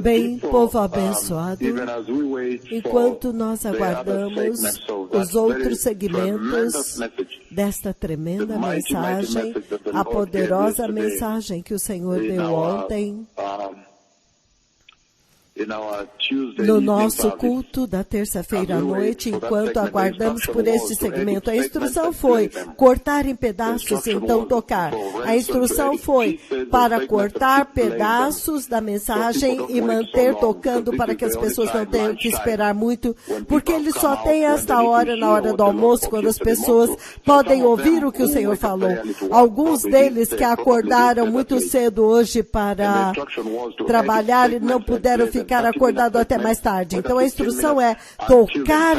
Bem, povo abençoado, enquanto nós aguardamos os outros segmentos desta tremenda mensagem, a poderosa mensagem que o Senhor deu ontem, no nosso culto da terça-feira à noite, enquanto aguardamos por este segmento. A instrução foi cortar em pedaços e então tocar. A instrução foi para cortar pedaços da mensagem e manter tocando para que as pessoas não tenham que esperar muito, porque ele só tem esta hora, na hora do almoço, quando as pessoas podem ouvir o que o Senhor falou. Alguns deles que acordaram muito cedo hoje para trabalhar e não puderam ficar acordado até mais tarde. Então a instrução é tocar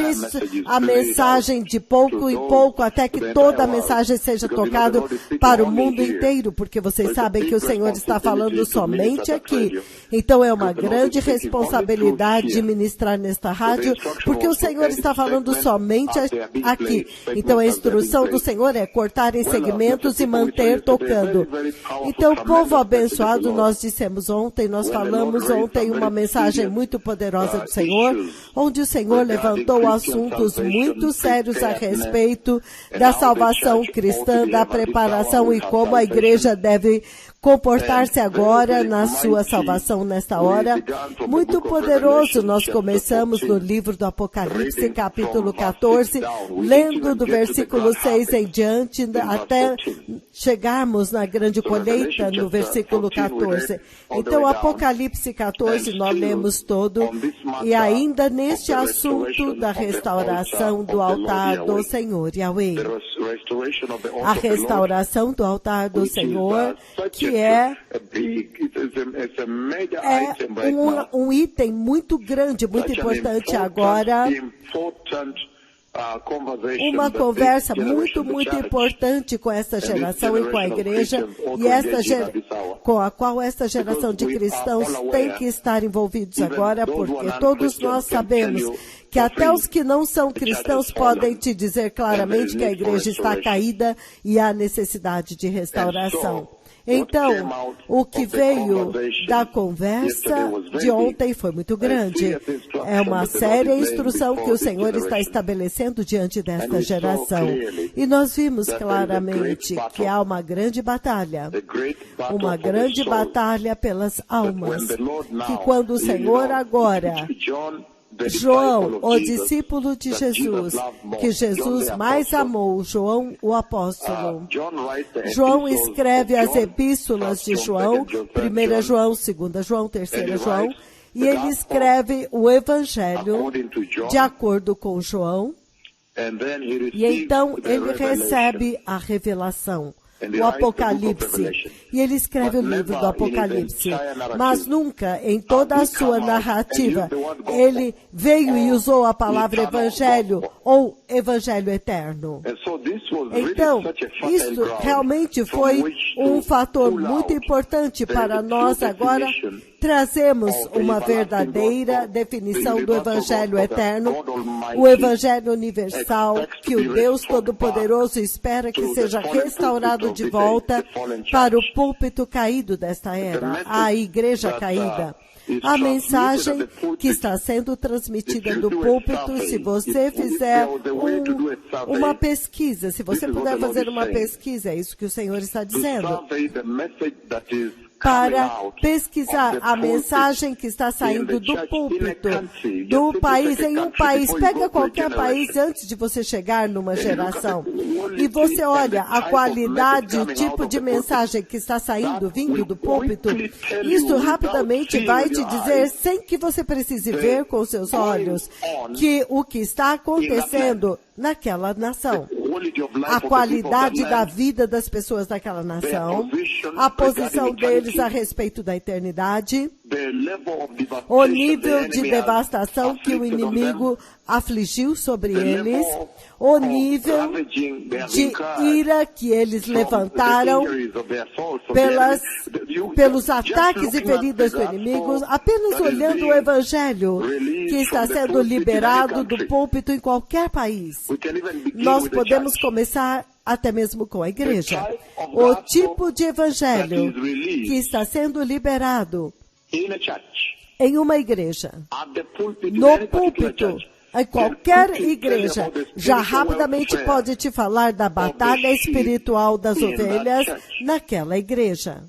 a mensagem de pouco em pouco até que toda a mensagem seja tocada para o mundo inteiro, porque vocês sabem que o Senhor está falando somente aqui. Então é uma grande responsabilidade de ministrar nesta rádio, porque o Senhor está falando somente aqui. Então a instrução do Senhor é cortar em segmentos e manter tocando. Então, povo abençoado, nós dissemos ontem, nós falamos ontem uma mensagem muito poderosa do Senhor, onde o Senhor levantou assuntos muito sérios a respeito da salvação cristã, da preparação e como a igreja deve comportar-se agora na sua salvação nesta hora. Muito poderoso, nós começamos no livro do Apocalipse, capítulo 14, lendo do versículo 6 em diante, até chegarmos na grande colheita, no versículo 14. Então, Apocalipse 14, nós lemos todo, e ainda neste assunto da restauração do altar do Senhor, Yahweh. A restauração do altar do Senhor, que é um item muito grande, muito importante agora, uma conversa muito, muito importante com esta geração e com a igreja, e com a qual esta geração de cristãos tem que estar envolvidos agora, porque todos nós sabemos que até os que não são cristãos podem te dizer claramente que a igreja está caída e há necessidade de restauração. Então, o que veio da conversa de ontem foi muito grande. É uma séria instrução que o Senhor está estabelecendo diante desta geração. E nós vimos claramente que há uma grande batalha pelas almas, que quando o Senhor agora, João, o discípulo de Jesus, que Jesus mais amou, João, o apóstolo. João escreve as epístolas de João, 1 João, 2 João, 3 João, e ele escreve o Evangelho de acordo com João, e então ele recebe a revelação, o Apocalipse, e ele escreve o livro do Apocalipse, mas nunca, em toda a sua narrativa, ele veio e usou a palavra Evangelho ou Evangelho eterno. Então, isso realmente foi um fator muito importante para nós agora trazemos uma verdadeira definição do Evangelho eterno, o Evangelho universal, que o Deus Todo-Poderoso espera que seja restaurado de volta para o púlpito caído desta era, a igreja caída. A mensagem que está sendo transmitida do púlpito, se você fizer uma pesquisa, se você puder fazer uma pesquisa, é isso que o Senhor está dizendo, para pesquisar a mensagem que está saindo do púlpito, do país, em um país. Pega qualquer país antes de você chegar numa geração. E você olha a qualidade, o tipo de mensagem que está saindo, vindo do púlpito. Isso rapidamente vai te dizer, sem que você precise ver com seus olhos, que o que está acontecendo naquela nação. A qualidade da vida das pessoas daquela nação, a posição deles a respeito da eternidade, o nível de devastação que o inimigo afligiu sobre eles, o nível de ira que eles levantaram pelos ataques e feridas do inimigo, apenas olhando o Evangelho que está sendo liberado do púlpito em qualquer país. Nós podemos começar até mesmo com a igreja. O tipo de Evangelho que está sendo liberado em uma igreja, no púlpito, em qualquer igreja, já rapidamente pode te falar da batalha espiritual das ovelhas naquela igreja.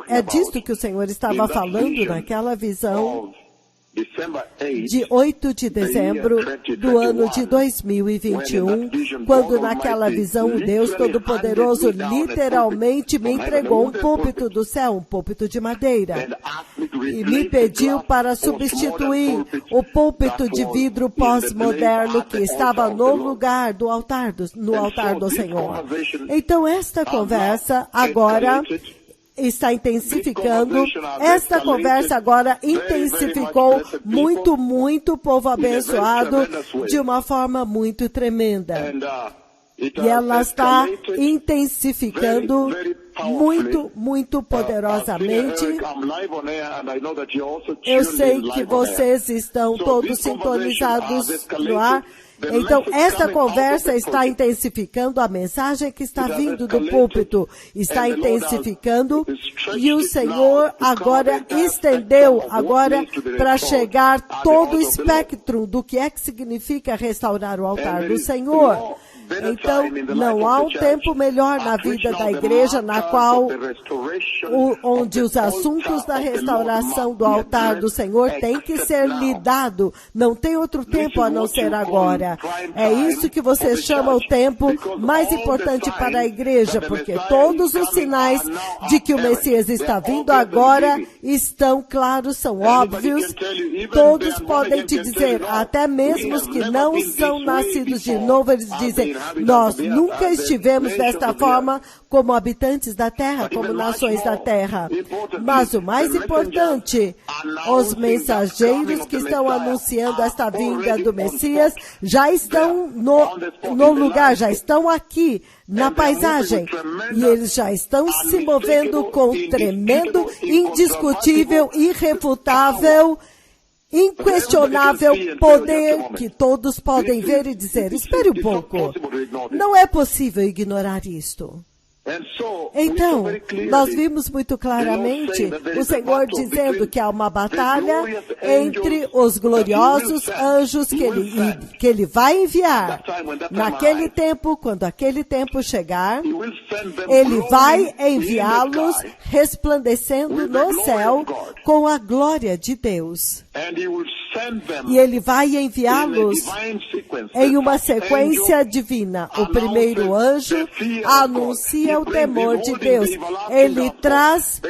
É disso que o Senhor estava falando naquela visão de 8 de dezembro do ano de 2021, quando naquela visão o Deus Todo-Poderoso literalmente me entregou um púlpito do céu, um púlpito de madeira, e me pediu para substituir o púlpito de vidro pós-moderno que estava no lugar do altar, no altar do Senhor. Então esta conversa agora está intensificando. Esta conversa agora intensificou muito povo abençoado de uma forma muito tremenda. E ela está intensificando muito poderosamente. Eu sei que vocês estão todos sintonizados no ar. Então, esta conversa está intensificando, a mensagem que está vindo do púlpito está intensificando, e o Senhor agora estendeu para chegar todo o espectro do que é que significa restaurar o altar do Senhor. Então, não há um tempo melhor na vida da igreja na qual, onde os assuntos da restauração do altar do Senhor têm que ser lidado. Não tem outro tempo a não ser agora. É isso que você chama o tempo mais importante para a igreja, porque todos os sinais de que o Messias está vindo agora estão claros, são óbvios. Todos podem te dizer, até mesmo os que não são nascidos de novo, eles dizem, nós nunca estivemos desta forma como habitantes da terra, como nações da terra. Mas o mais importante, os mensageiros que estão anunciando esta vinda do Messias já estão no lugar, já estão aqui na paisagem. E eles já estão se movendo com tremendo, indiscutível, irrefutável, inquestionável poder que todos podem ver e dizer, espere um pouco, não é possível ignorar isto. Então, nós vimos muito claramente o Senhor dizendo que há uma batalha entre os gloriosos anjos que Ele vai enviar. Naquele tempo, quando aquele tempo chegar, Ele vai enviá-los resplandecendo no céu com a glória de Deus. E Ele vai enviá-los em uma sequência divina. O primeiro anjo anuncia o temor de Deus. Ele traz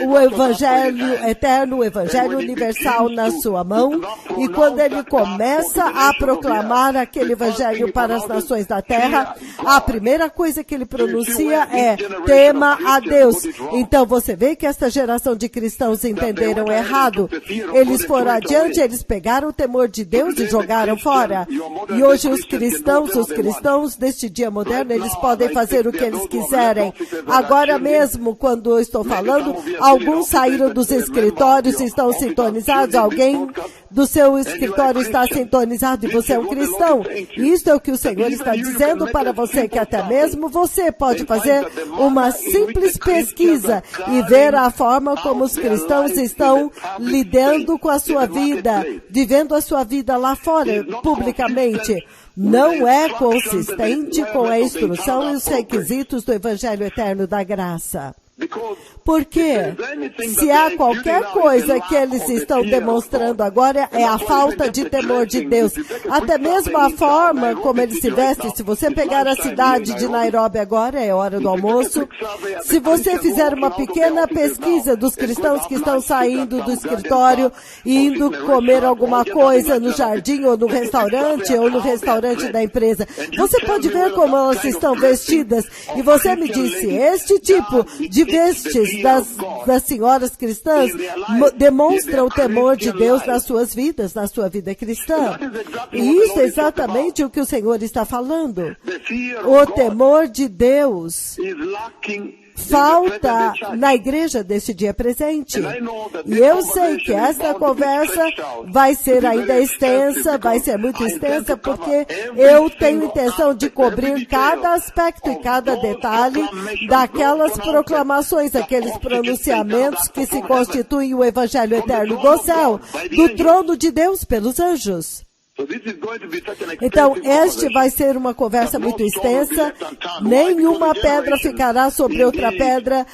o Evangelho eterno, o Evangelho universal na sua mão. E quando ele começa a proclamar aquele Evangelho para as nações da terra, a primeira coisa que ele pronuncia é, tema a Deus. Então você vê que esta geração de cristãos entenderam errado. Eles foram adiante, eles pegaram o temor de Deus e jogaram fora. E hoje os cristãos deste dia moderno, eles podem fazer o que eles quiserem. Agora mesmo, quando eu estou falando, alguns saíram dos escritórios e estão sintonizados. Alguém do seu escritório está sintonizado e você é um cristão. Isso é o que o Senhor está dizendo para você, que até mesmo você pode fazer uma simples pesquisa e ver a forma como os cristãos estão lidando com a sua vida, vivendo a sua vida lá fora, publicamente. Não é consistente com a instrução e os requisitos do Evangelho Eterno da Graça. Porque se há qualquer coisa que eles estão demonstrando agora é a falta de temor de Deus. Até mesmo a forma como eles se vestem. Se você pegar a cidade de Nairobi agora, é hora do almoço. Se você fizer uma pequena pesquisa dos cristãos que estão saindo do escritório e indo comer alguma coisa no jardim ou no restaurante da empresa, você pode ver como elas estão vestidas. E você me disse, este tipo de vestes das senhoras cristãs demonstram o temor de Deus nas suas vidas, na sua vida cristã. E isso é exatamente o que o Senhor está falando. O temor de Deus falta na igreja deste dia presente. E eu sei que esta conversa vai ser ainda extensa, vai ser muito extensa, porque eu tenho intenção de cobrir cada aspecto e cada detalhe daquelas proclamações, aqueles pronunciamentos que se constituem o Evangelho eterno do céu, do trono de Deus pelos anjos. Então, este vai ser uma conversa muito extensa. Nenhuma pedra ficará sobre outra pedra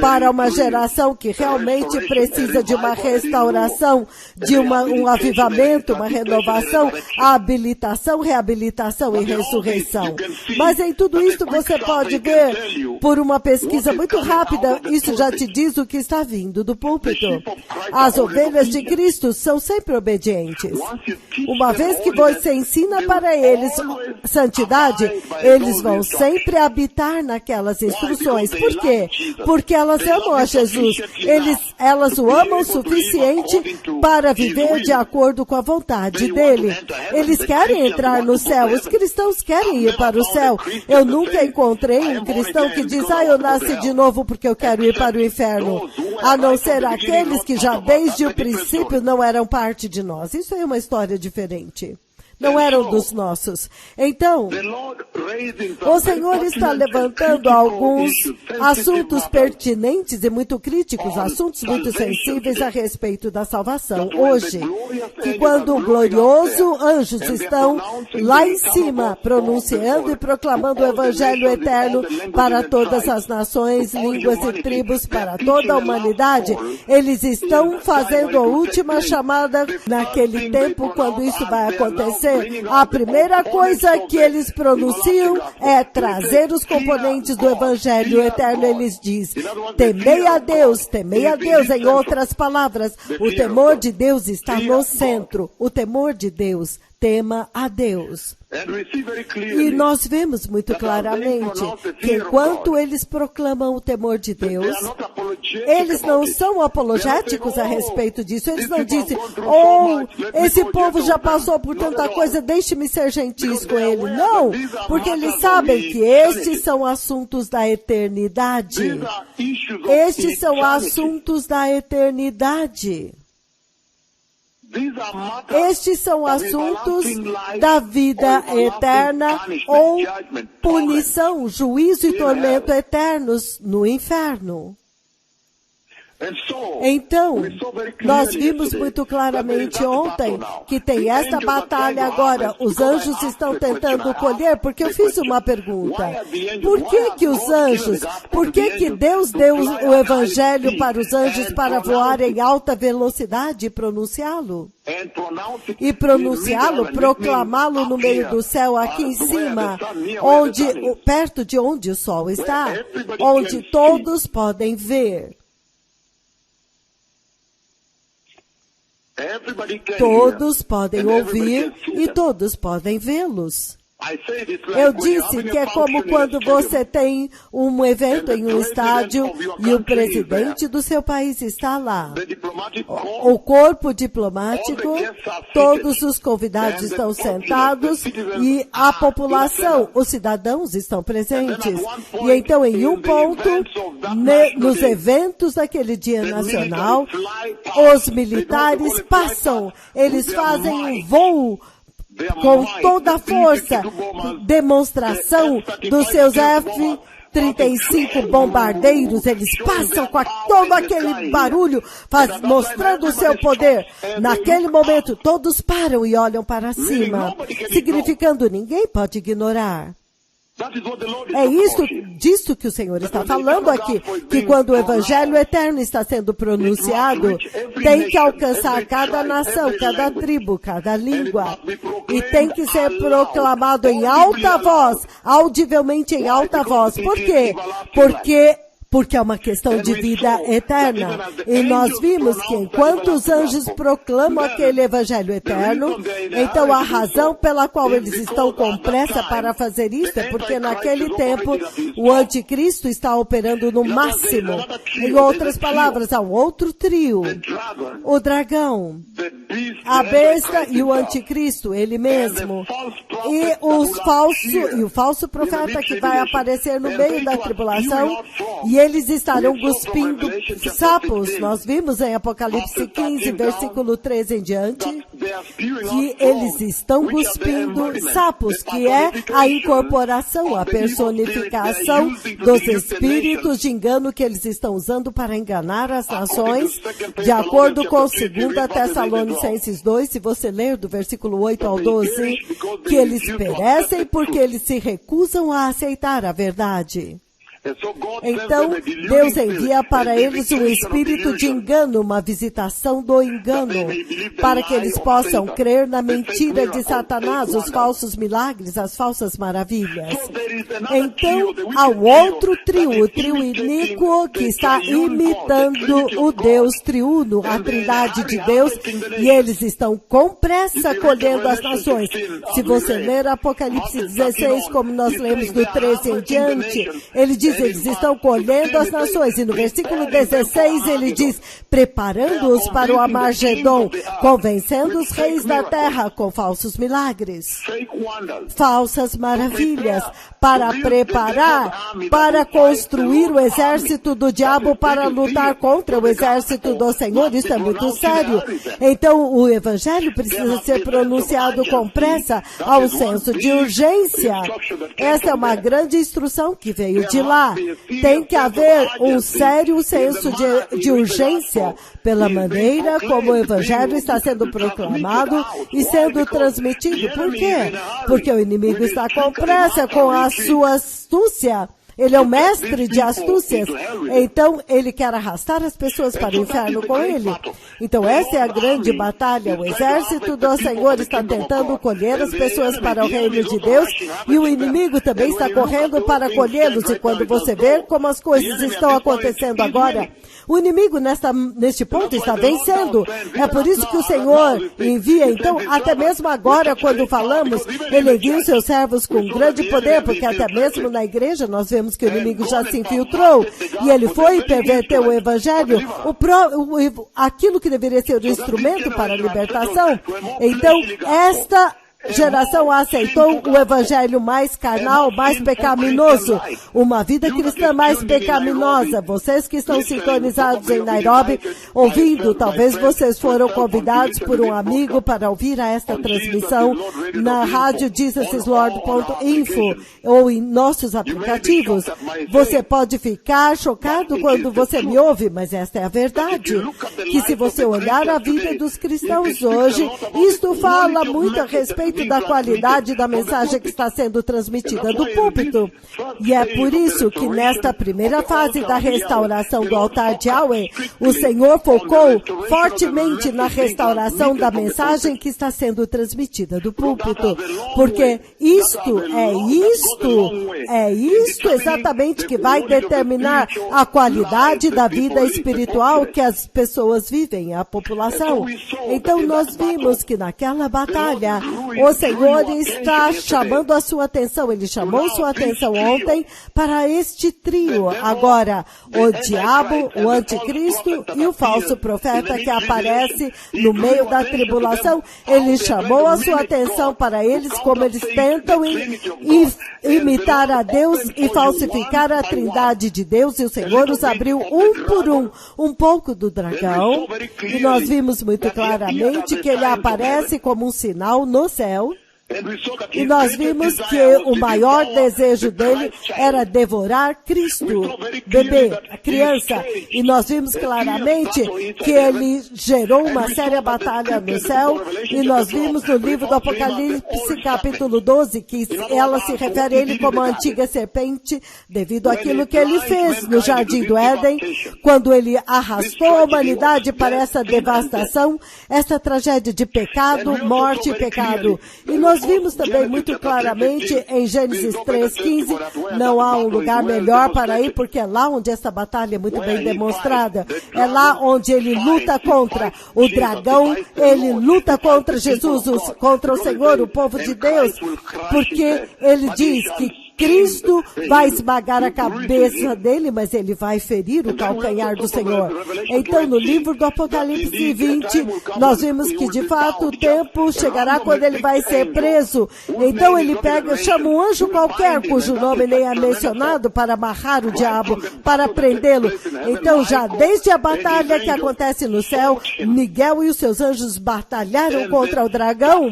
para uma geração que realmente precisa de uma restauração, de um avivamento, uma renovação, habilitação, reabilitação e ressurreição. Mas em tudo isso você pode ver, por uma pesquisa muito rápida, isso já te diz o que está vindo do púlpito. As ovelhas de Cristo são sempre obedientes. Uma vez que você ensina para eles santidade, eles vão sempre habitar naquelas instruções. Por quê? Porque elas amam a Jesus. Elas o amam o suficiente para viver de acordo com a vontade dele. Eles querem entrar no céu. Os cristãos querem ir para o céu. Eu nunca encontrei um cristão que diz, eu nasci de novo porque eu quero ir para o inferno. A não ser aqueles que já desde o princípio não eram parte de nós. Isso é uma história diferente. Não eram dos nossos. Então, o Senhor está levantando alguns assuntos pertinentes e muito críticos, assuntos muito sensíveis a respeito da salvação. Hoje, que quando o glorioso anjos estão lá em cima, pronunciando e proclamando o Evangelho eterno para todas as nações, línguas e tribos, para toda a humanidade, eles estão fazendo a última chamada naquele tempo, quando isso vai acontecer. A primeira coisa que eles pronunciam é trazer os componentes do Evangelho eterno. Eles dizem, temei a Deus, em outras palavras. O temor de Deus está no centro. O temor de Deus, tema a Deus. E nós vemos muito claramente que enquanto eles proclamam o temor de Deus, eles não são apologéticos a respeito disso. Eles não dizem, esse povo já passou por tanta coisa, deixe-me ser gentis com ele. Não, porque eles sabem que estes são assuntos da eternidade. Estes são assuntos da eternidade. Estes são assuntos da vida eterna ou punição, juízo e tormento eternos no inferno. Então, nós vimos muito claramente ontem que tem esta batalha agora. Os anjos estão tentando colher, porque eu fiz uma pergunta. Por que os anjos, por que Deus deu o Evangelho para os anjos para voar em alta velocidade e pronunciá-lo? E pronunciá-lo, proclamá-lo no meio do céu aqui em cima, perto de onde o sol está, onde todos podem ver. Todos podem ouvir e todos podem vê-los. Eu disse que é como quando você tem um evento em um estádio e o presidente do seu país está lá. O corpo diplomático, todos os convidados estão sentados e a população, os cidadãos estão presentes. E então, em um ponto, nos eventos daquele dia nacional, os militares passam, eles fazem um voo com toda a força, demonstração dos seus F-35 bombardeiros, eles passam com todo aquele barulho, mostrando o seu poder. Naquele momento, todos param e olham para cima, significando ninguém pode ignorar. É disso que o Senhor está falando aqui, que quando o Evangelho eterno está sendo pronunciado, tem que alcançar cada nação, cada tribo, cada língua, e tem que ser proclamado em alta voz, audivelmente em alta voz. Por quê? Porque é uma questão de vida eterna. E nós vimos que enquanto os anjos proclamam aquele Evangelho eterno, então a razão pela qual eles estão com pressa para fazer isso é porque naquele tempo o anticristo está operando no máximo. Em outras palavras, há um outro trio. O dragão, a besta e o anticristo, ele mesmo. E o falso profeta que vai aparecer no meio da tribulação, e eles estarão cuspindo sapos. Nós vimos em Apocalipse 15, versículo 13 em diante, que eles estão cuspindo sapos, que é a incorporação, a personificação dos espíritos de engano que eles estão usando para enganar as nações, de acordo com 2 Tessalonicenses 2, se você ler do versículo 8 ao 12, que eles perecem porque eles se recusam a aceitar a verdade. Então, Deus envia para eles um espírito de engano, uma visitação do engano, para que eles possam crer na mentira de Satanás, os falsos milagres, as falsas maravilhas. Então, há um outro trio, o trio iníquo, que está imitando o Deus triuno, a trindade de Deus, e eles estão com pressa colhendo as nações. Se você ler Apocalipse 16, como nós lemos do 13 em diante, ele diz, eles estão colhendo as nações. E no versículo 16 ele diz, preparando-os para o Armagedon, convencendo os reis da terra com falsos milagres, falsas maravilhas, para preparar, para construir o exército do diabo, para lutar contra o exército do Senhor. Isso é muito sério. Então o evangelho precisa ser pronunciado com pressa, ao senso de urgência. Essa é uma grande instrução que veio de lá. Tem que haver um sério senso de urgência pela maneira como o evangelho está sendo proclamado e sendo transmitido. Por quê? Porque o inimigo está com pressa, com a sua astúcia. Ele é o mestre de astúcias. Então, ele quer arrastar as pessoas para o inferno com ele. Então, essa é a grande batalha. O exército do Senhor está tentando colher as pessoas para o reino de Deus e o inimigo também está correndo para colhê-los. E quando você vê como as coisas estão acontecendo agora, o inimigo neste ponto está vencendo. É por isso que o Senhor envia. Então, até mesmo agora, quando falamos, ele envia os seus servos com grande poder, porque até mesmo na igreja nós vemos que o inimigo já se infiltrou e ele foi e perverteu o evangelho, aquilo que deveria ser o instrumento para a libertação. Então, esta geração aceitou o evangelho mais carnal, mais pecaminoso, uma vida cristã mais pecaminosa. Vocês que estão sintonizados em Nairobi, ouvindo, talvez vocês foram convidados por um amigo para ouvir esta transmissão na rádio JesusIsLord.info ou em nossos aplicativos. Você pode ficar chocado quando você me ouve, mas esta é a verdade. Que se você olhar a vida dos cristãos hoje, isto fala muito a respeito da qualidade da mensagem que está sendo transmitida do púlpito. E é por isso que nesta primeira fase da restauração do altar de Yahweh, o Senhor focou fortemente na restauração da mensagem que está sendo transmitida do púlpito. Porque isto exatamente que vai determinar a qualidade da vida espiritual que as pessoas vivem, a população. Então nós vimos que naquela batalha, o Senhor está chamando a sua atenção. Ele chamou sua atenção ontem para este trio. Agora, o diabo, o anticristo e o falso profeta que aparece no meio da tribulação. Ele chamou a sua atenção para eles, como eles tentam imitar a Deus e falsificar a trindade de Deus. E o Senhor os abriu um por um pouco do dragão. E nós vimos muito claramente que ele aparece como um sinal no céu. E nós vimos que o maior desejo dele era devorar Cristo, bebê, a criança. E nós vimos claramente que ele gerou uma séria batalha no céu. E nós vimos no livro do Apocalipse, capítulo 12, que ela se refere a ele como a antiga serpente, devido àquilo que ele fez no Jardim do Éden, quando ele arrastou a humanidade para essa devastação, essa tragédia de pecado, morte e pecado. E nós vimos também muito claramente em Gênesis 3:15, não há um lugar melhor para ir, porque é lá onde essa batalha é muito bem demonstrada. É lá onde ele luta contra o dragão, ele luta contra Jesus, contra o Senhor, o povo de Deus, porque ele diz que Cristo vai esmagar a cabeça dele, mas ele vai ferir o calcanhar do Senhor. Então, no livro do Apocalipse 20, nós vimos que, de fato, o tempo chegará quando ele vai ser preso. Então, ele chama um anjo qualquer, cujo nome nem é mencionado, para amarrar o diabo, para prendê-lo. Então, já desde a batalha que acontece no céu, Miguel e os seus anjos batalharam contra o dragão,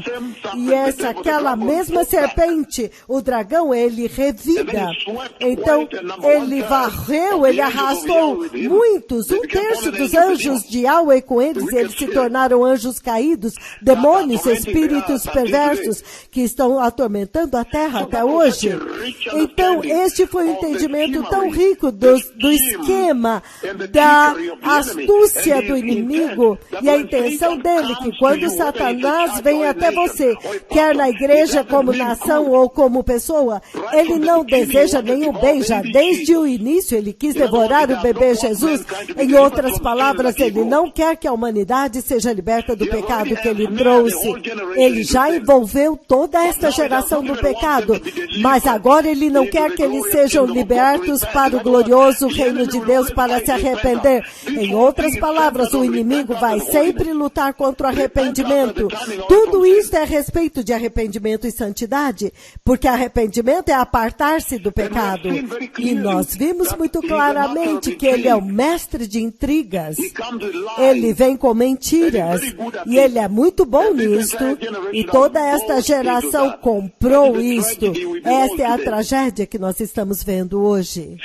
e aquela mesma serpente, o dragão, ele revida. Então, ele varreu, ele arrastou muitos, 1/3 dos anjos de Yahweh com eles se tornaram anjos caídos, demônios, espíritos perversos, que estão atormentando a terra até hoje. Então, este foi o entendimento tão rico do esquema, da astúcia do inimigo e a intenção dele, que quando Satanás vem até você, quer na igreja como nação ou como pessoa, ele não deseja nenhum bem. Já desde o início ele quis devorar o bebê Jesus. Em outras palavras, ele não quer que a humanidade seja liberta do pecado que ele trouxe. Ele já envolveu toda esta geração do pecado, mas agora ele não quer que eles sejam libertos para o glorioso reino de Deus, para se arrepender. Em outras palavras, o inimigo vai sempre lutar contra o arrependimento. Tudo isso é a respeito de arrependimento e santidade, porque arrependimento é apartar-se do pecado. E nós vimos muito claramente que ele é o mestre de intrigas. Ele vem com mentiras, e ele é muito bom nisto, e toda esta geração comprou isto. Esta é a tragédia que nós estamos vendo hoje.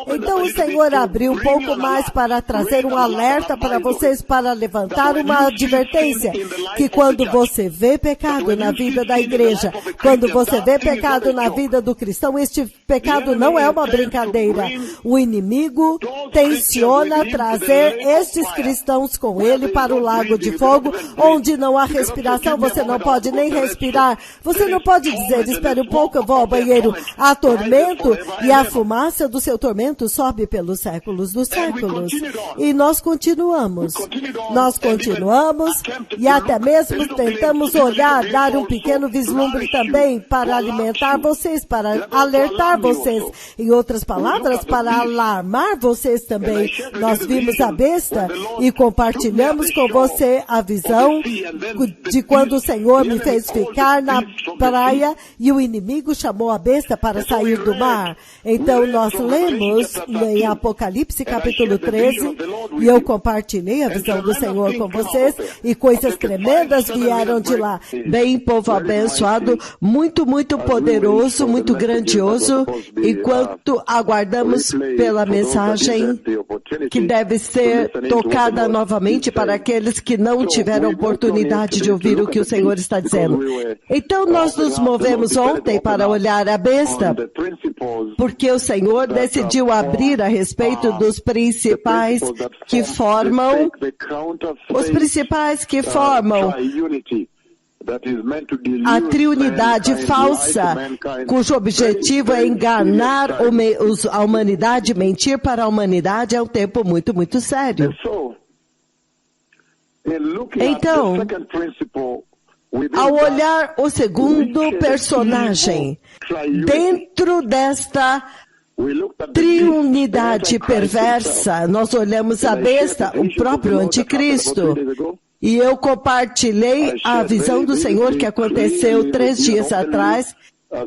Então o Senhor abriu um pouco mais para trazer um alerta para vocês, para levantar uma advertência, que quando você vê pecado na vida da igreja, quando você vê pecado na vida do cristão, este pecado não é uma brincadeira. O inimigo tenciona trazer estes cristãos com ele para o lago de fogo, onde não há respiração, você não pode nem respirar. Você não pode dizer, espere um pouco, eu vou ao banheiro. Há tormento, e a fumaça do seu tormento sobe pelos séculos dos séculos. E nós continuamos. E até mesmo tentamos olhar, dar um pequeno vislumbre também para alimentar vocês, para alertar vocês. Em outras palavras, para alarmar vocês também. Nós vimos a besta e compartilhamos com você a visão de quando o Senhor me fez ficar na praia e o inimigo chamou a besta para sair do mar. Então nós lemos em Apocalipse capítulo 13 e eu compartilhei a visão do Senhor com vocês e coisas tremendas vieram de lá. Bem, povo abençoado, muito, muito poderoso, muito grandioso, enquanto aguardamos pela mensagem que deve ser tocada novamente para aqueles que não tiveram oportunidade de ouvir o que o Senhor está dizendo. Então nós nos movemos ontem para olhar a besta, porque o Senhor decidiu abrir a respeito dos principais que formam, a triunidade falsa, cujo objetivo é enganar a humanidade, mentir para a humanidade. É um tempo muito, muito sério. Então, ao olhar o segundo personagem dentro desta triunidade perversa, nós olhamos a besta, o próprio anticristo. E eu compartilhei a visão do Senhor que aconteceu 3 dias atrás.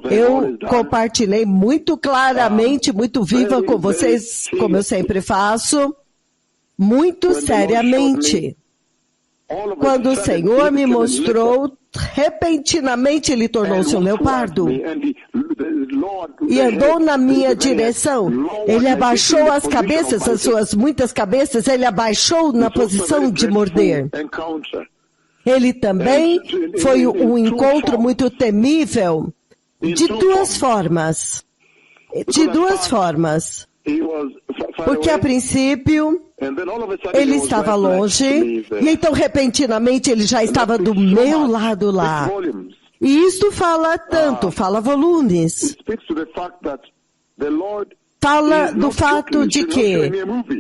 Eu compartilhei muito claramente, muito viva com vocês, como eu sempre faço, muito seriamente. Quando o Senhor me mostrou, repentinamente ele tornou-se um leopardo e andou na minha direção. Ele abaixou as cabeças, as suas muitas cabeças, ele abaixou na posição de morder. Ele também foi um encontro muito temível, de duas formas. Porque a princípio ele estava longe, e então repentinamente ele já estava do meu lado lá. E isto fala volumes. fala do fato de que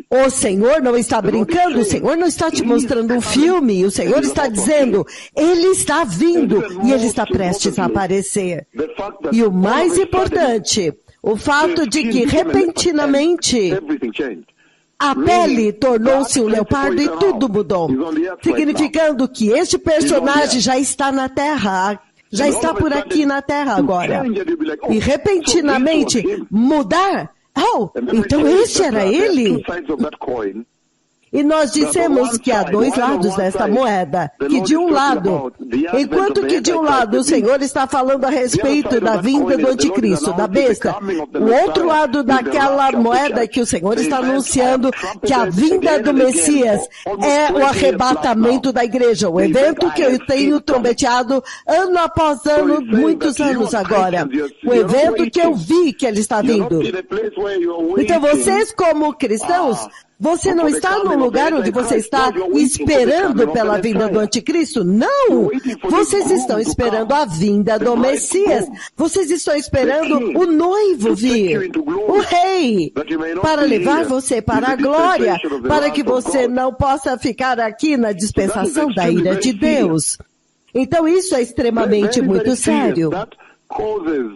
o Senhor não está brincando, o Senhor não está te mostrando um filme, o Senhor está dizendo, Ele está vindo e Ele está prestes a aparecer. E o mais importante, o fato de que repentinamente a pele tornou-se um leopardo e tudo mudou, significando que este personagem já está na Terra, já está por aqui na Terra agora. E repentinamente mudar, então esse era ele? E nós dissemos que há dois lados desta moeda, que de um lado, enquanto que de um lado o Senhor está falando a respeito da vinda do anticristo, da besta, o outro lado daquela moeda que o Senhor está anunciando que a vinda do Messias é o arrebatamento da igreja, o evento que eu tenho trombeteado ano após ano, muitos anos agora, o evento que eu vi que ele está vindo. Então vocês como cristãos, você não está no lugar onde você está esperando pela vinda do anticristo? Não! Vocês estão esperando a vinda do Messias. Vocês estão esperando o noivo vir, o rei, para levar você para a glória, para que você não possa ficar aqui na dispensação da ira de Deus. Então isso é extremamente muito sério.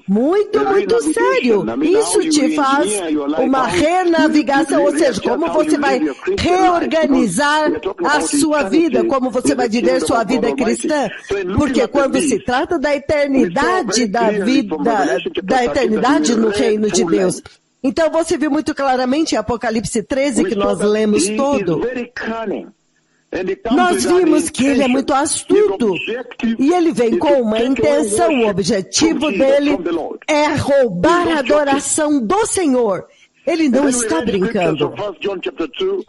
Muito, muito sério. Isso te faz uma renavigação, ou seja, como você vai reorganizar a sua vida, como você vai viver sua vida cristã. Porque quando se trata da eternidade da vida, da eternidade no reino de Deus. Então você viu muito claramente em Apocalipse 13, que nós lemos todo. Nós vimos que ele é muito astuto e ele vem com uma intenção. O objetivo dele é roubar a adoração do Senhor. Ele não está brincando.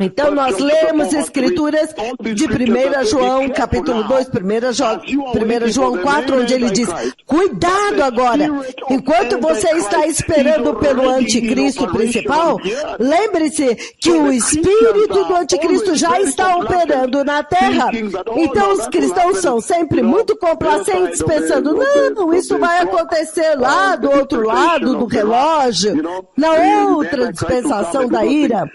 Então nós lemos escrituras de 1 João, capítulo 2, 1 João 4, onde ele diz, cuidado agora, enquanto você está esperando pelo anticristo principal, lembre-se que o espírito do anticristo já está operando na terra. Então os cristãos são sempre muito complacentes, pensando, não, isso vai acontecer lá do outro lado do relógio, na outra dispensação da ira.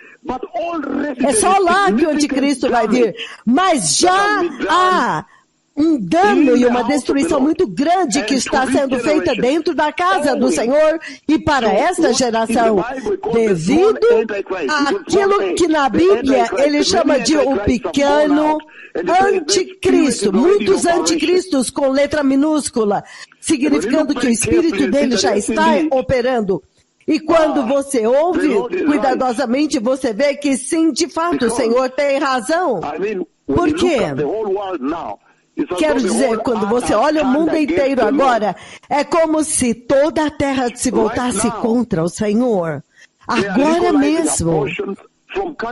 É só lá que o anticristo vai vir. Mas já há um dano e uma destruição muito grande que está sendo feita dentro da casa do Senhor e para esta geração, devido àquilo que na Bíblia ele chama de o pequeno anticristo, muitos anticristos com letra minúscula, significando que o espírito dele já está operando. E quando você ouve cuidadosamente, você vê que sim, de fato, o Senhor tem razão. Por quê? Quero dizer, quando você olha o mundo inteiro agora, é como se toda a terra se voltasse contra o Senhor. Agora mesmo.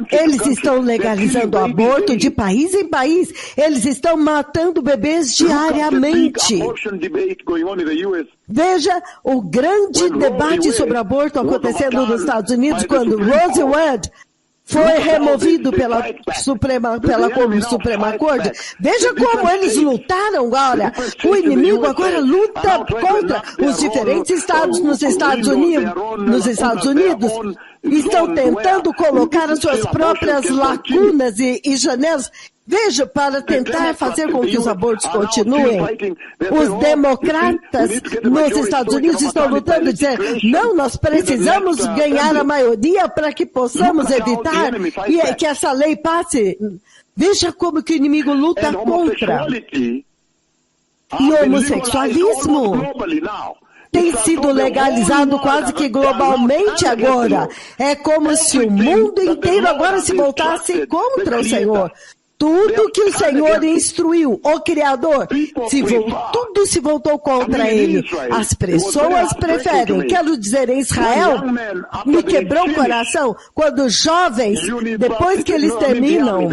Eles estão legalizando o aborto de país em país. Eles estão matando bebês diariamente. Veja o grande debate sobre aborto acontecendo nos Estados Unidos quando Roe Wade foi removido pela Suprema Corte. Veja como eles lutaram agora. O inimigo agora luta contra os diferentes estados nos Estados Unidos. Estão tentando colocar as suas próprias lacunas e janelas. Veja, para tentar fazer com que os abortos continuem, os democratas nos Estados Unidos estão lutando, dizendo, não, nós precisamos ganhar a maioria para que possamos evitar que essa lei passe. Veja como que o inimigo luta contra. E o homossexualismo tem sido legalizado quase que globalmente agora. É como se o mundo inteiro agora se voltasse contra o Senhor. Tudo que o Senhor instruiu, o Criador, tudo se voltou contra ele. As pessoas preferem, quero dizer, em Israel, me quebrou o coração, quando jovens, depois que eles terminam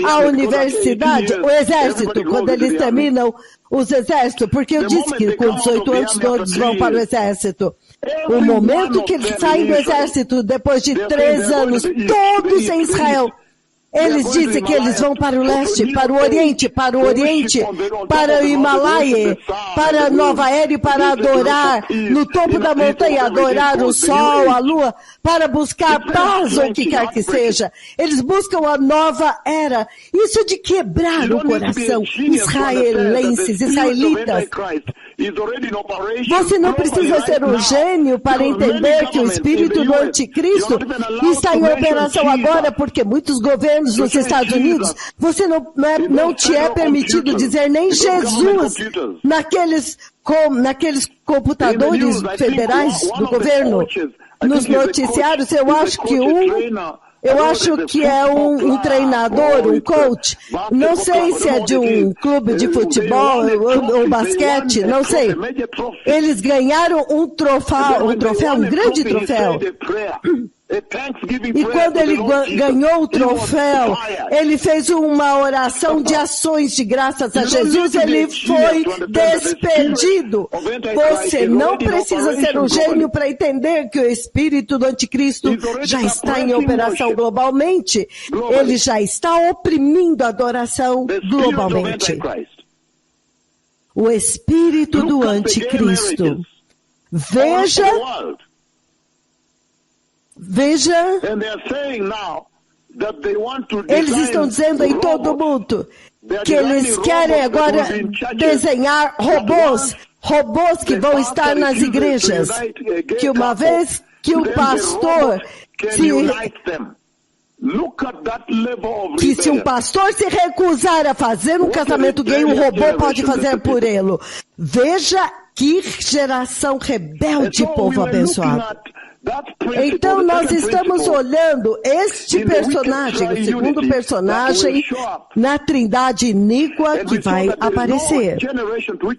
a universidade, o exército, quando eles terminam os exércitos, porque eu disse que com 18 anos todos vão para o exército. O momento que eles saem do exército, depois de 3 anos, todos em Israel, Eles dizem que eles vão para o leste, para o oriente, para o Himalaia, para Nova Era, para adorar no topo da montanha, adorar o sol, a lua, para buscar paz, ou o que quer que seja. Eles buscam a nova era. Isso de quebrar o coração israelitas. Você não precisa ser um gênio para entender que o espírito do anticristo está em operação agora, porque muitos governos nos Estados Unidos, você não te é permitido dizer nem Jesus naqueles computadores federais do governo. Nos noticiários, eu acho que é um treinador, um coach. Não sei se é de um clube de futebol ou basquete, não sei. Eles ganharam um grande troféu. E quando ele ganhou o troféu, ele fez uma oração de ações de graças a Jesus, ele foi despedido. Você não precisa ser um gênio para entender que o espírito do anticristo já está em operação globalmente. Ele já está oprimindo a adoração globalmente. O espírito do anticristo. Veja, eles estão dizendo em todo mundo que eles querem agora desenhar robôs que vão estar nas igrejas, que uma vez que o pastor se um pastor se recusar a fazer um casamento gay, um robô pode fazer por ele. Veja que geração rebelde, povo abençoado. Então nós estamos olhando este personagem, o segundo personagem na trindade iníqua que vai aparecer.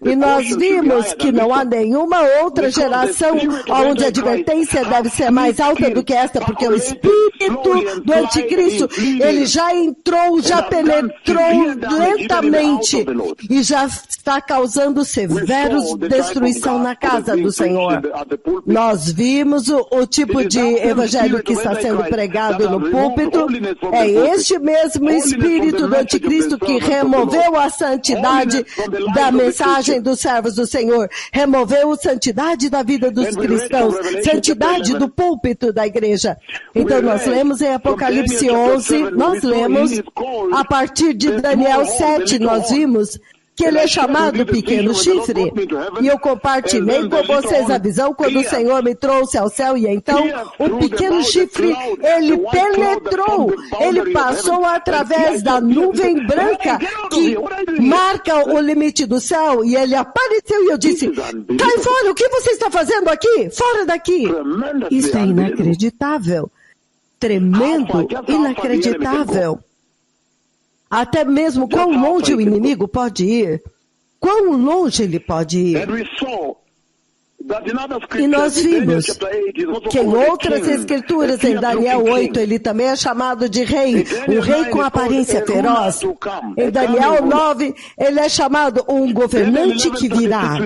E nós vimos que não há nenhuma outra geração onde a advertência deve ser mais alta do que esta, porque o espírito do anticristo, ele já entrou, já penetrou lentamente e já está causando severos destruição na casa do Senhor. Nós vimos o tipo de evangelho que está sendo pregado no púlpito. É este mesmo espírito do anticristo que removeu a santidade da mensagem dos servos do Senhor, removeu a santidade da vida dos cristãos, santidade do púlpito da igreja. Então nós lemos em Apocalipse 11, nós lemos a partir de Daniel 7, nós vimos que ele é chamado pequeno chifre. E eu compartilhei com vocês a visão quando o Senhor me trouxe ao céu, e então o pequeno chifre, ele penetrou, ele passou através da nuvem branca que marca o limite do céu, e ele apareceu e eu disse, cai fora, o que você está fazendo aqui? Fora daqui! Isso é inacreditável, tremendo, inacreditável. Até mesmo quão longe o inimigo pode ir. Quão longe ele pode ir. E nós vimos que em outras escrituras, em Daniel 8, ele também é chamado de rei, um rei com aparência feroz. Em Daniel 9, ele é chamado um governante que virá.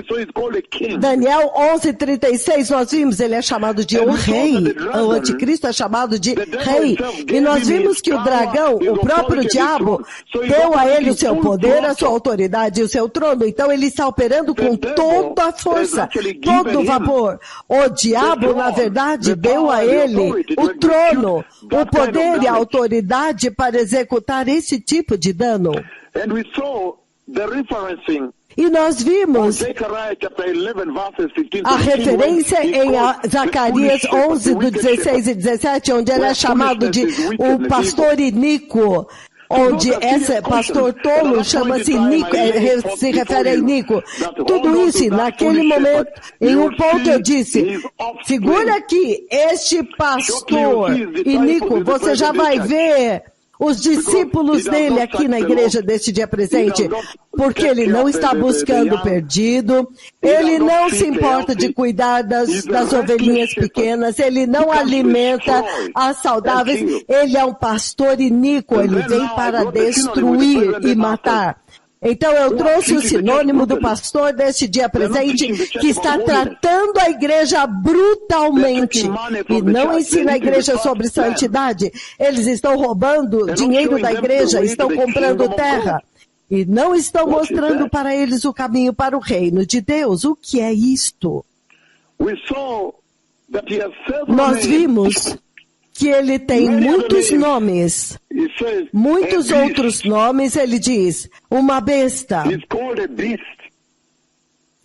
Daniel 11:36, nós vimos, ele é chamado de um rei. O anticristo é chamado de rei. E nós vimos que o dragão, o próprio diabo, deu a ele o seu poder, a sua autoridade e o seu trono. Então ele está operando com toda a força, todo o vapor. O diabo, na verdade, deu a ele o trono, o poder e a autoridade para executar esse tipo de dano. E nós vimos a referência em Zacarias 11, do 16 e 17, onde ele é chamado de o pastor iníquo, onde esse pastor tolo chama-se Nico, se refere a Nico. Tudo isso, naquele momento, em um ponto eu disse, segura aqui, este pastor Nico, você já vai ver os discípulos dele aqui na igreja deste dia presente, porque ele não está buscando o perdido, ele não se importa de cuidar das ovelhinhas pequenas, ele não alimenta as saudáveis, ele é um pastor iníquo, ele vem para destruir e matar. Então eu trouxe o sinônimo do pastor deste dia presente, que está tratando a igreja brutalmente e não ensina a igreja sobre santidade. Eles estão roubando dinheiro da igreja, estão comprando terra e não estão mostrando para eles o caminho para o reino de Deus. O que é isto? Nós vimos que ele tem muitos nomes, muitos outros nomes. Ele diz, uma besta.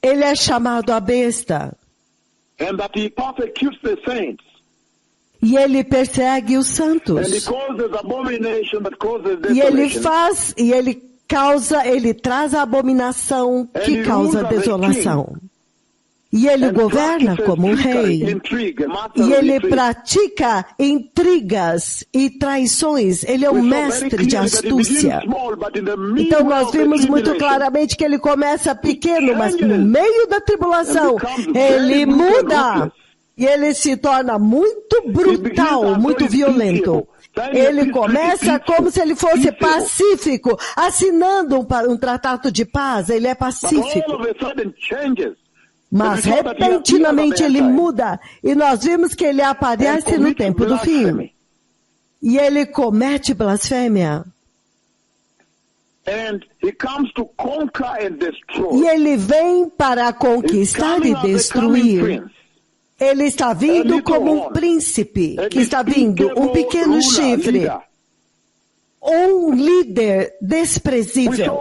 Ele é chamado a besta. E ele persegue os santos. E ele traz a abominação que causa desolação. E ele governa como um rei. E ele pratica intrigas e traições. Ele é um mestre de astúcia. Então nós vimos muito claramente que ele começa pequeno, mas no meio da tribulação, ele muda. E ele se torna muito brutal, muito violento. Ele começa como se ele fosse pacífico, assinando um tratado de paz. Ele é pacífico. Mas repentinamente ele muda, e nós vimos que ele aparece no tempo do fim. E ele comete blasfêmia. E ele vem para conquistar e destruir. Ele está vindo como um príncipe, que está vindo, um pequeno chifre. Um líder desprezível.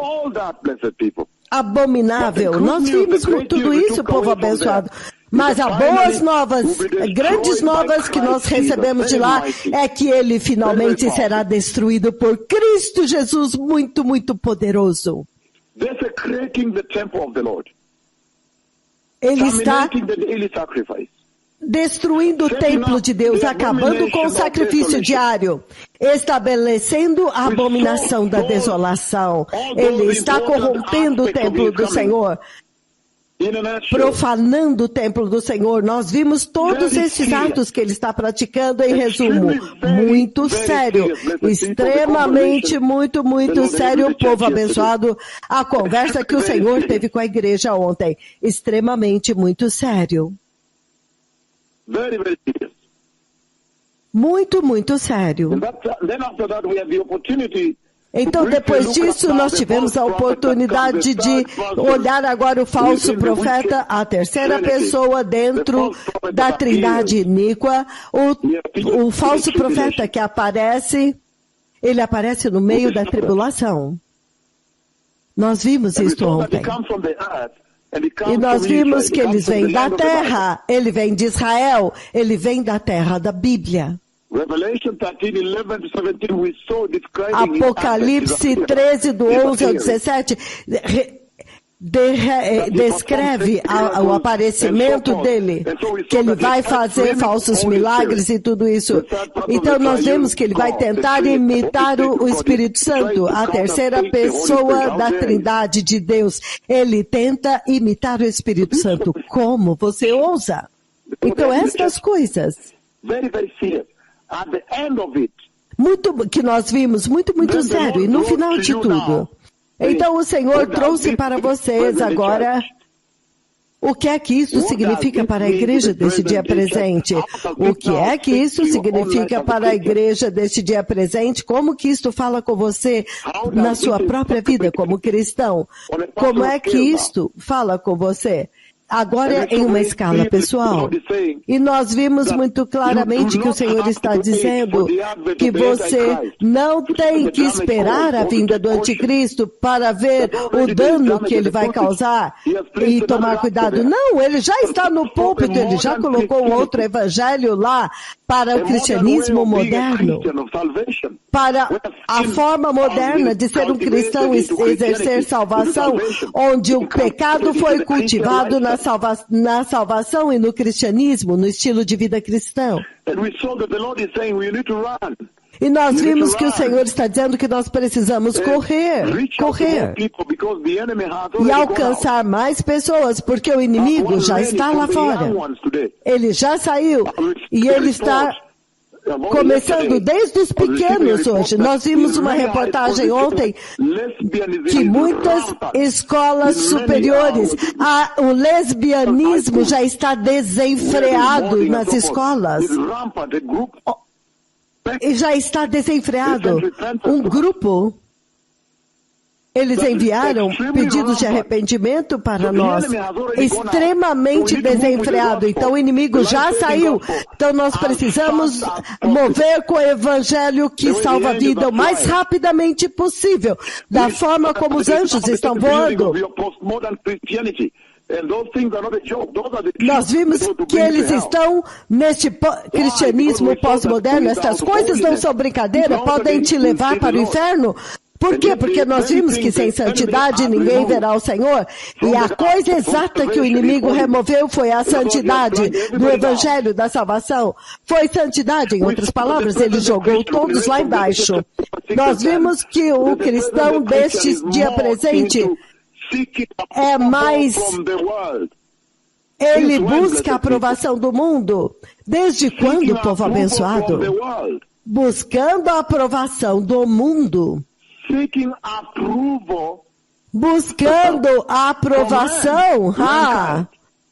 Abominável. Nós vimos tudo isso, povo abençoado. Mas as boas novas, grandes novas que nós recebemos de lá, é que ele finalmente será destruído por Cristo Jesus, muito, muito poderoso. Ele está destruindo o templo de Deus, acabando com o sacrifício diário, estabelecendo a abominação da desolação. Ele está corrompendo o templo do Senhor, profanando o templo do Senhor. Nós vimos todos esses atos que ele está praticando. Em resumo, muito sério, extremamente, muito, muito sério, povo abençoado. A conversa que o Senhor teve com a igreja ontem, extremamente, muito sério. Muito, muito sério. Então, depois disso, nós tivemos a oportunidade de olhar agora o falso profeta, a terceira pessoa dentro da trindade iníqua, o falso profeta que aparece, ele aparece no meio da tribulação. Nós vimos isso ontem. E nós vimos que eles vêm da terra, ele vem de Israel, ele vem da terra da Bíblia. Apocalipse 13, do 11 ao 17, descreve o aparecimento dele, que ele vai fazer falsos milagres e tudo isso. Então nós vemos que ele vai tentar imitar o Espírito Santo, a terceira pessoa da Trindade de Deus. Ele tenta imitar o Espírito Santo. Como você ousa? Então estas coisas muito que nós vimos, muito, muito sério, e no final de tudo. Então o Senhor trouxe para vocês agora o que é que isso significa para a igreja deste dia presente. O que é que isso significa para a igreja deste dia presente? Como que isto fala com você na sua própria vida como cristão? Como é que isto fala com você? Agora em uma escala pessoal. E nós vimos muito claramente que o Senhor está dizendo que você não tem que esperar a vinda do anticristo para ver o dano que ele vai causar e tomar cuidado. Não, ele já está no púlpito, ele já colocou um outro evangelho lá para o cristianismo moderno, para a forma moderna de ser um cristão e exercer salvação, onde o pecado foi cultivado na salvação e no cristianismo, no estilo de vida cristão. E nós vimos que o Senhor está dizendo que nós precisamos correr e alcançar mais pessoas, porque o inimigo já está lá fora. Ele já saiu e ele está começando desde os pequenos hoje. Nós vimos uma reportagem ontem que muitas escolas superiores, o lesbianismo já está desenfreado nas escolas. E já está desenfreado. Um grupo, eles enviaram pedidos de arrependimento para nós, extremamente desenfreado. Então o inimigo já saiu. Então nós precisamos mover com o evangelho que salva a vida o mais rapidamente possível, da forma como os anjos estão voando. Nós vimos que eles estão neste cristianismo pós-moderno. Estas coisas não são brincadeira, podem te levar para o inferno. Por quê? Porque nós vimos que sem santidade ninguém verá o Senhor. E a coisa exata que o inimigo removeu foi a santidade do evangelho da salvação. Foi santidade, em outras palavras, ele jogou todos lá embaixo. Nós vimos que o cristão deste dia presente é mais... Ele busca a aprovação do mundo. Desde quando, povo abençoado? Buscando a aprovação do mundo. Buscando a aprovação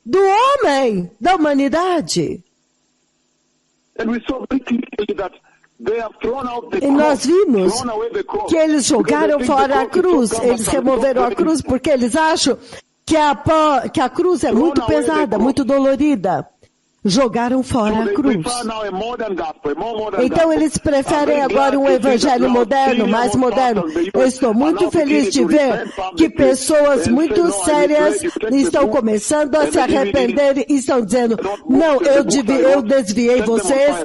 do homem, da humanidade. E nós vimos que eles jogaram fora a cruz, eles removeram a cruz porque eles acham que a cruz é muito pesada, muito dolorida. Jogaram fora a cruz. Então eles preferem agora um evangelho moderno, mais moderno. Eu estou muito feliz de ver que pessoas muito sérias estão começando a se arrepender e estão dizendo, não, eu desviei vocês,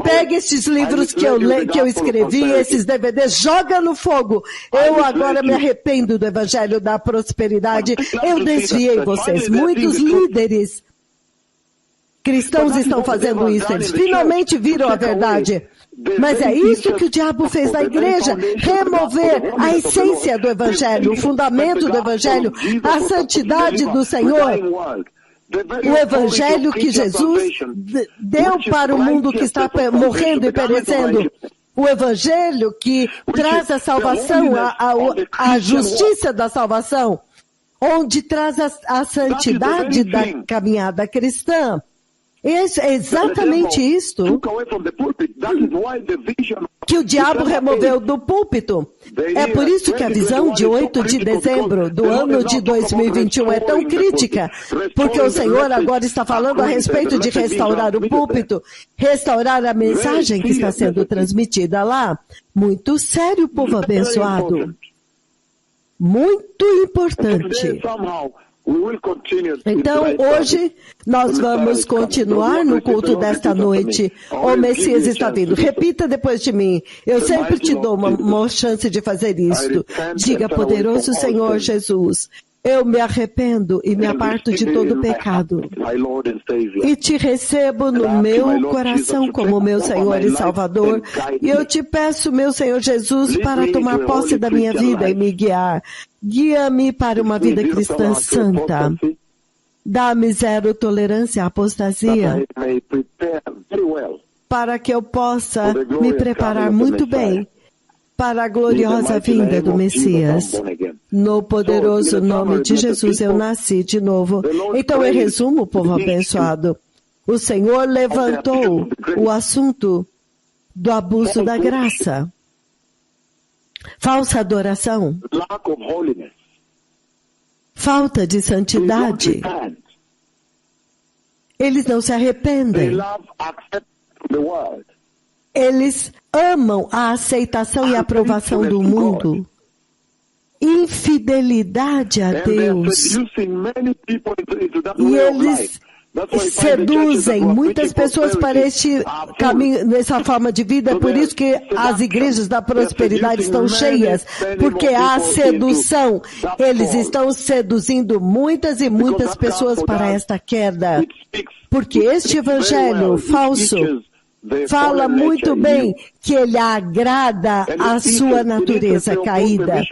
pegue esses livros que eu escrevi, esses DVDs, joga no fogo. Eu agora me arrependo do evangelho da prosperidade, eu desviei vocês. Muitos líderes cristãos estão fazendo isso, eles finalmente viram a verdade. Mas é isso que o diabo fez na igreja, remover a essência do evangelho, o fundamento do evangelho, a santidade do Senhor. O evangelho que Jesus deu para o mundo que está morrendo e perecendo. O evangelho que traz a salvação, a justiça da salvação, onde traz a santidade da caminhada cristã. É exatamente isto que o diabo removeu do púlpito. É por isso que a visão de 8 de dezembro do ano de 2021 é tão crítica, porque o Senhor agora está falando a respeito de restaurar o púlpito, restaurar a mensagem que está sendo transmitida lá. Muito sério, povo abençoado. Muito importante. Então, hoje, nós vamos continuar no culto desta noite. O Messias está vindo. Repita depois de mim. Eu sempre te dou uma chance de fazer isto. Diga, poderoso Senhor Jesus, eu me arrependo e me aparto de todo pecado. E te recebo no meu coração como meu Senhor e Salvador. E eu te peço, meu Senhor Jesus, para tomar posse da minha vida e me guiar. Guia-me para uma vida cristã santa. Dá-me zero tolerância à apostasia, para que eu possa me preparar muito bem para a gloriosa vinda do Messias. No poderoso nome de Jesus eu nasci de novo. Então, em resumo, povo abençoado, o Senhor levantou o assunto do abuso da graça. Falsa adoração, falta de santidade. Eles não se arrependem. Eles amam a aceitação e a aprovação do mundo. Infidelidade a Deus. E eles seduzem muitas pessoas para este caminho, nessa forma de vida. É por isso que as igrejas da prosperidade estão cheias, porque há sedução. Eles estão seduzindo muitas e muitas pessoas para esta queda. Porque este evangelho falso fala muito bem que ele agrada a sua natureza caída.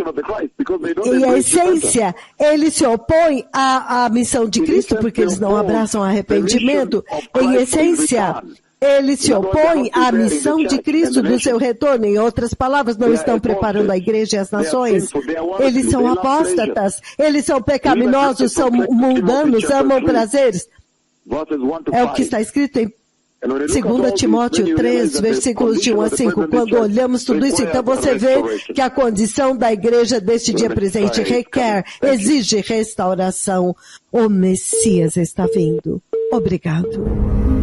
E a essência, ele se opõe à missão de Cristo, porque eles não abraçam arrependimento. Em essência, Eles se opõem à missão de Cristo do seu retorno. Em outras palavras, não estão preparando a igreja e as nações. Eles são apóstatas, eles são pecaminosos, são mundanos, amam prazeres. É o que está escrito em 2 Timóteo 3, versículos de 1 a 5. Quando olhamos tudo isso, então você vê que a condição da igreja deste dia presente requer, exige restauração. O Messias está vindo. Obrigado.